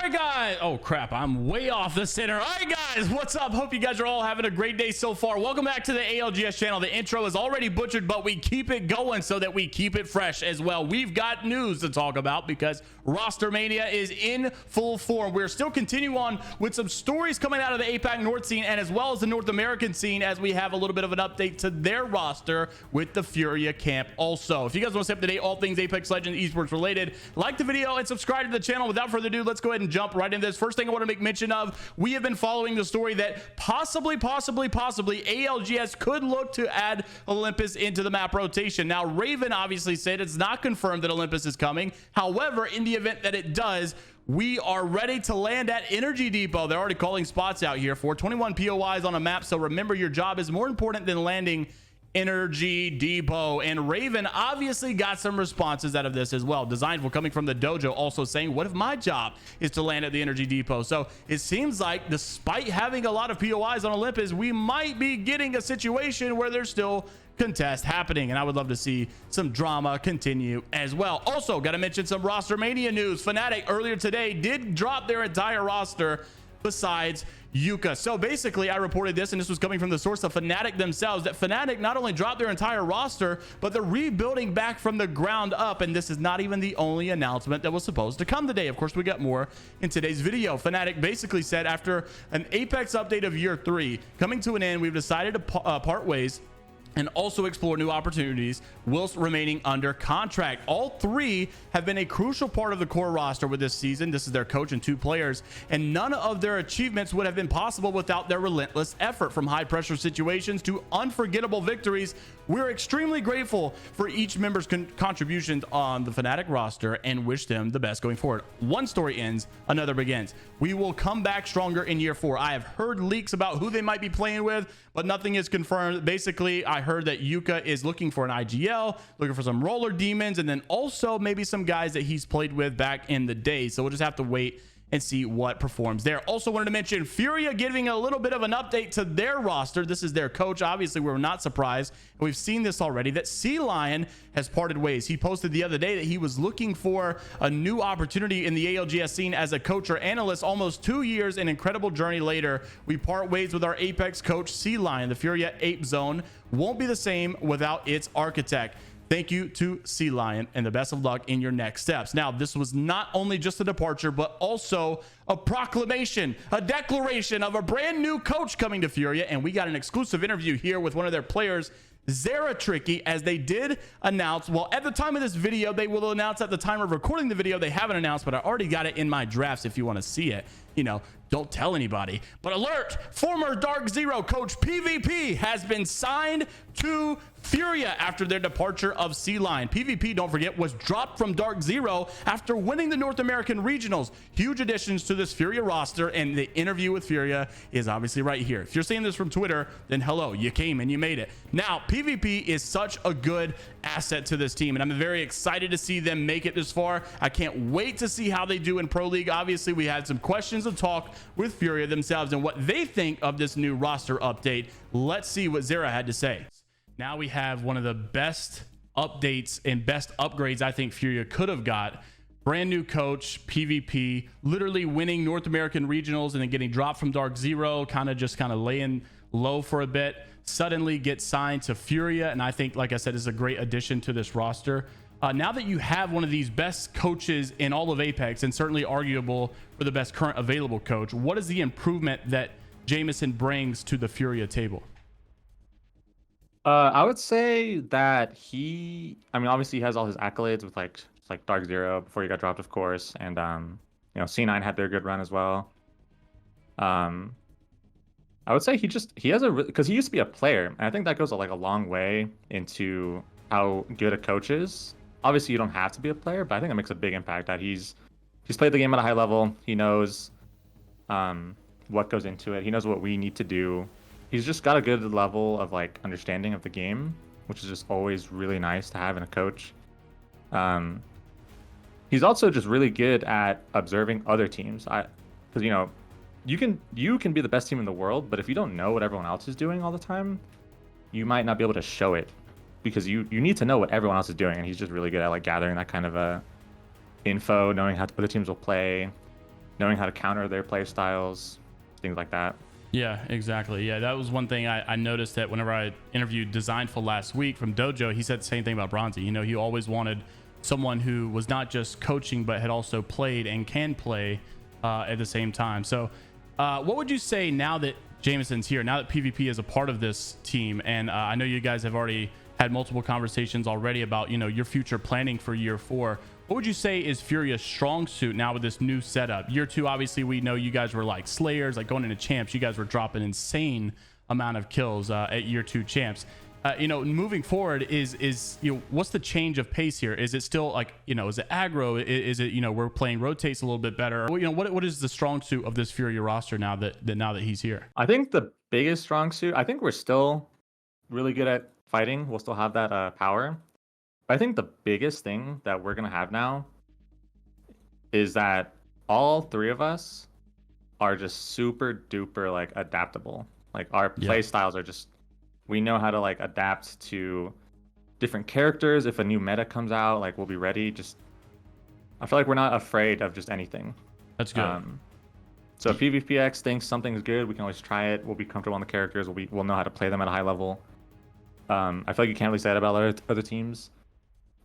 right, guys. Oh, crap. I'm way off the center. All right, guys. What's up? Hope you guys are all having a great day so far. Welcome back to the ALGS channel. The intro is already butchered, but we keep it going so that we keep it fresh as well. We've got news to talk about because rostermania is in full form. We're still continuing on with some stories coming out of the APAC North scene and as well as the North American scene as we have a little bit of an update to their roster with the Furia camp also. If you guys want to stay up to date, all things Apex Legends esports related, like the video and subscribe to the channel. Without further ado, let's go ahead and jump right into this. First thing I want to make mention of, we have been following the story that possibly ALGS could look to add Olympus into the map rotation. Now, Raven obviously said it's not confirmed that Olympus is coming. However, in the event that it does, we are ready to land at Energy Depot. They're already calling spots out here for 21 POIs on a map. So remember, your job is more important than landing Energy Depot. And Raven obviously got some responses out of this as well. Designs were coming from the dojo also saying, what if my job is to land at the Energy Depot? So it seems like despite having a lot of POIs on Olympus, we might be getting a situation where there's still contest happening, and I would love to see some drama continue as well. Also, got to mention some rostermania news. FNATIC earlier today did drop their entire roster besides Yuka. So basically, I reported this, and this was coming from the source of FNATIC themselves, that FNATIC not only dropped their entire roster, but they're rebuilding back from the ground up. And this is not even the only announcement that was supposed to come today. Of course, we got more in today's video. FNATIC basically said after an Apex update of year 3 coming to an end, we've decided to part ways and also explore new opportunities whilst remaining under contract. All three have been a crucial part of the core roster with this season. This is their coach and 2 players, and none of their achievements would have been possible without their relentless effort. From high pressure situations to unforgettable victories, we're extremely grateful for each member's contributions on the FNATIC roster and wish them the best going forward. One story ends, another begins. We will come back stronger in year 4. I have heard leaks about who they might be playing with, but nothing is confirmed. Basically, I heard that Yuka is looking for an IGL, looking for some roller demons, and then also maybe some guys that he's played with back in the day. So we'll just have to wait and see what performs there. Also wanted to mention Furia giving a little bit of an update to their roster. This is their coach. Obviously, we're not surprised. We've seen this already, that Sea Lion has parted ways. He posted the other day that he was looking for a new opportunity in the ALGS scene as a coach or analyst. Almost 2 years, an incredible journey later, we part ways with our Apex coach, Sea Lion. The Furia Ape Zone won't be the same without its architect. Thank you to Sea Lion and the best of luck in your next steps. Now, this was not only just a departure, but also a proclamation, a declaration of a brand new coach coming to Furia. And we got an exclusive interview here with one of their players, Xera Tricky, as they did announce, well, at the time of this video, they will announce at the time of recording the video, they haven't announced, but I already got it in my drafts if you want to see it. You know, don't tell anybody. But alert, former DarkZero coach PVP has been signed to Furia after their departure of Sea Lion. PVP, don't forget, was dropped from DarkZero after winning the North American Regionals. Huge additions to this Furia roster, and the interview with Furia is obviously right here. If you're seeing this from Twitter, then hello, you came and you made it. Now, PVP is such a good asset to this team, and I'm very excited to see them make it this far. I can't wait to see how they do in Pro League. Obviously, we had some questions to talk with Furia themselves and what they think of this new roster update. Let's see what Xera had to say. Now we have one of the best updates and best upgrades I think Furia could have got. Brand new coach, PvP, literally winning North American regionals and then getting dropped from DarkZero, kind of laying low for a bit, suddenly gets signed to Furia. And I think, like I said, is a great addition to this roster. Now that you have one of these best coaches in all of Apex, and certainly arguable for the best current available coach, what is the improvement that Jameson brings to the Furia table? I would say that obviously he has all his accolades with like DarkZero before he got dropped, of course, and C9 had their good run as well. I would say he has because he used to be a player, and I think that goes like a long way into how good a coach is. Obviously, you don't have to be a player, but I think it makes a big impact that he's played the game at a high level. He knows what goes into it. He knows what we need to do. He's just got a good level of like understanding of the game, which is just always really nice to have in a coach. He's also just really good at observing other teams. Because you can be the best team in the world, but if you don't know what everyone else is doing all the time, you might not be able to show it, because you need to know what everyone else is doing. And he's just really good at like gathering that kind of info, knowing how other teams will play. knowing how to counter their play styles, things like that. Yeah, exactly. Yeah, that was one thing I noticed that whenever I interviewed Designful last week from Dojo, he said the same thing about Bronzy. You know, he always wanted someone who was not just coaching, but had also played and can play at the same time. So what would you say now that Jameson's here, now that PvP is a part of this team, and I know you guys have already had multiple conversations already about, you know, your future planning for year 4. What would you say is Furia's strong suit now with this new setup? Year 2, obviously, we know you guys were like slayers, like going into champs. You guys were dropping insane amount of kills at year 2 champs. You know, moving forward, is you know, what's the change of pace here? Is it still like, you know, is it aggro? Is it, you know, we're playing rotates a little bit better? You know, what is the strong suit of this Furia roster now that he's here? I think the biggest strong suit, I think we're still really good at fighting. We'll still have that power. But I think the biggest thing that we're gonna have now is that all 3 of us are just super duper like adaptable. Like our play styles are just, we know how to like adapt to different characters. If a new meta comes out, like we'll be ready. Just, I feel like we're not afraid of just anything. That's good. So if PVPx thinks something's good, we can always try it. We'll be comfortable on the characters. We'll know how to play them at a high level. I feel like you can't really say that about other teams.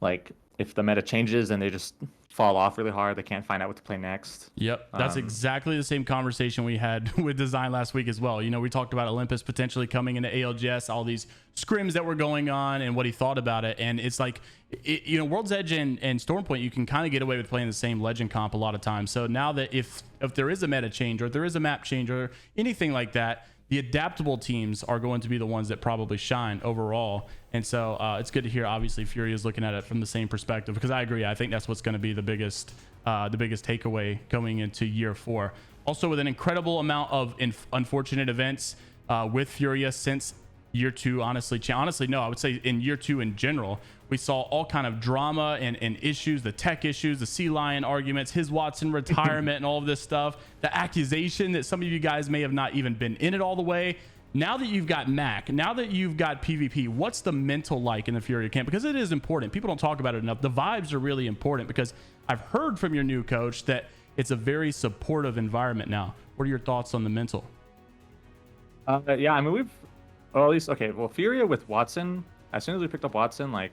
Like if the meta changes and they just fall off really hard, they can't find out what to play next. Yep, that's exactly the same conversation we had with Design last week as well. You know, we talked about Olympus potentially coming into ALGS, all these scrims that were going on and what he thought about it. And it's like, you know, World's Edge and Stormpoint, you can kind of get away with playing the same legend comp a lot of times. So now that if there is a meta change or if there is a map change or anything like that, the adaptable teams are going to be the ones that probably shine overall. And so it's good to hear, obviously, Furia is looking at it from the same perspective, because I agree. I think that's what's going to be the biggest takeaway going into year 4. Also, with an incredible amount of unfortunate events with Furia since year 2, honestly, no, I would say in year 2 in general, we saw all kind of drama and issues, the tech issues, the Sea Lion arguments, his Watson retirement and all of this stuff, the accusation that some of you guys may have not even been in it all the way. Now that you've got Mac, now that you've got PvP, what's the mental like in the Furia camp? Because it is important. People don't talk about it enough. The vibes are really important, because I've heard from your new coach that it's a very supportive environment now. What are your thoughts on the mental? Yeah, I mean, at least, okay, well, Furia with Watson, as soon as we picked up Watson, like,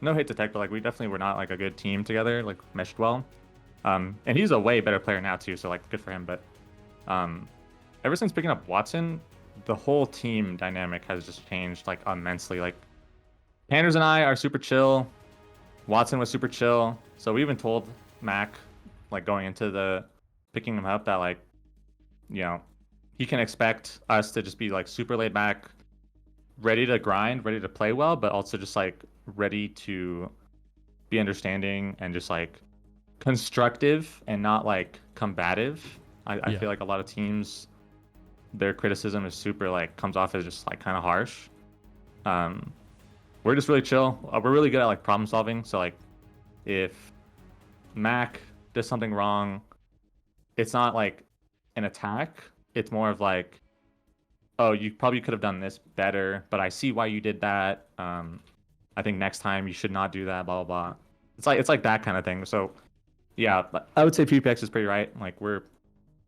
no hate to tech, but like we definitely were not like a good team together, like meshed well. And he's a way better player now too, so like good for him. But ever since picking up Watson, the whole team dynamic has just changed like immensely. Like Panders and I are super chill. Watson was super chill. So we even told Mac, like going into the picking him up, that like, you know, he can expect us to just be like super laid back, ready to grind, ready to play well, but also just like ready to be understanding and just like constructive and not like combative. I feel like a lot of teams, their criticism is super like comes off as just like kind of harsh. We're just really chill. We're really good at like problem solving. So like if Mac does something wrong, it's not like an attack. It's more of like, oh, you probably could have done this better, but I see why you did that. I think next time you should not do that, blah, blah, blah. It's like that kind of thing. So yeah, I would say PVPx is pretty right. Like we're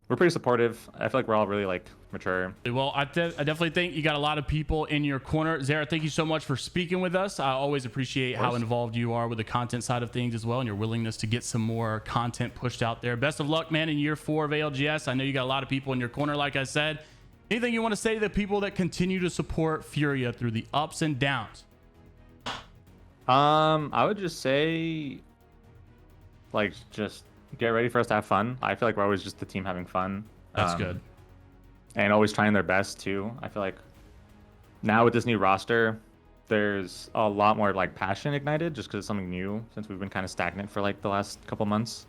pretty supportive. I feel like we're all really like mature. Well, I definitely think you got a lot of people in your corner. Xera, thank you so much for speaking with us. I always appreciate how involved you are with the content side of things as well, and your willingness to get some more content pushed out there. Best of luck, man, in year 4 of ALGS. I know you got a lot of people in your corner, like I said. Anything you want to say to the people that continue to support Furia through the ups and downs? I would just say, like, just get ready for us to have fun. I feel like we're always just the team having fun. That's good. And always trying their best too. I feel like now with this new roster, there's a lot more like passion ignited just because it's something new, since we've been kind of stagnant for like the last couple months.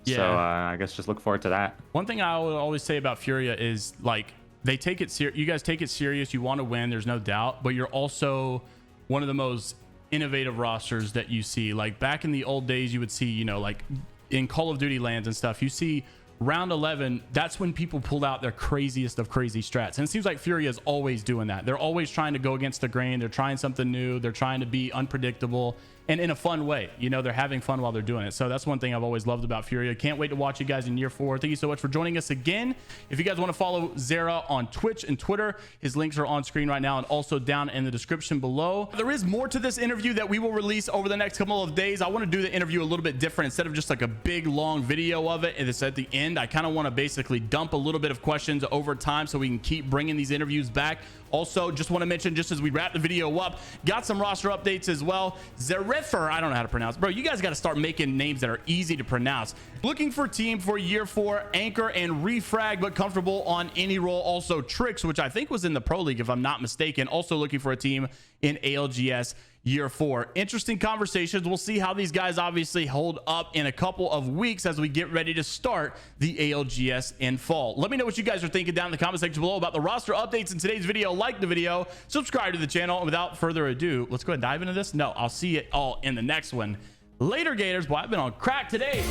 Yeah. So I guess just look forward to that. One thing I would always say about Furia is like they take it serious. You guys take it serious. You want to win. There's no doubt. But you're also one of the most innovative rosters that you see. Like back in the old days, you would see, you know, like in Call of Duty lands and stuff, you see round 11, that's when people pulled out their craziest of crazy strats. And it seems like Furia is always doing that. They're always trying to go against the grain. They're trying something new. They're trying to be unpredictable. and in a fun way. You know, they're having fun while they're doing it. So that's one thing I've always loved about Furia. Can't wait to watch you guys in year 4. Thank you so much for joining us again. If you guys want to follow Xera on Twitch and Twitter, his links are on screen right now and also down in the description below. There is more to this interview that we will release over the next couple of days. I want to do the interview a little bit different. Instead of just like a big long video of it and it's at the end, I kind of want to basically dump a little bit of questions over time so we can keep bringing these interviews back. Also, just want to mention, just as we wrap the video up, got some roster updates as well. Zerifer, I don't know how to pronounce. Bro, you guys got to start making names that are easy to pronounce. Looking for team for year 4, anchor and refrag, but comfortable on any role. Also Tricks, which I think was in the Pro League if I'm not mistaken. Also looking for a team in ALGS year 4. Interesting conversations. We'll see how these guys obviously hold up in a couple of weeks as we get ready to start the ALGS in fall. Let me know what you guys are thinking down in the comment section below about the roster updates in today's video. Like the video, subscribe to the channel, and without further ado, let's go ahead and dive into this. No, I'll see it all in the next one. Later, Gators. Boy, I've been on crack today.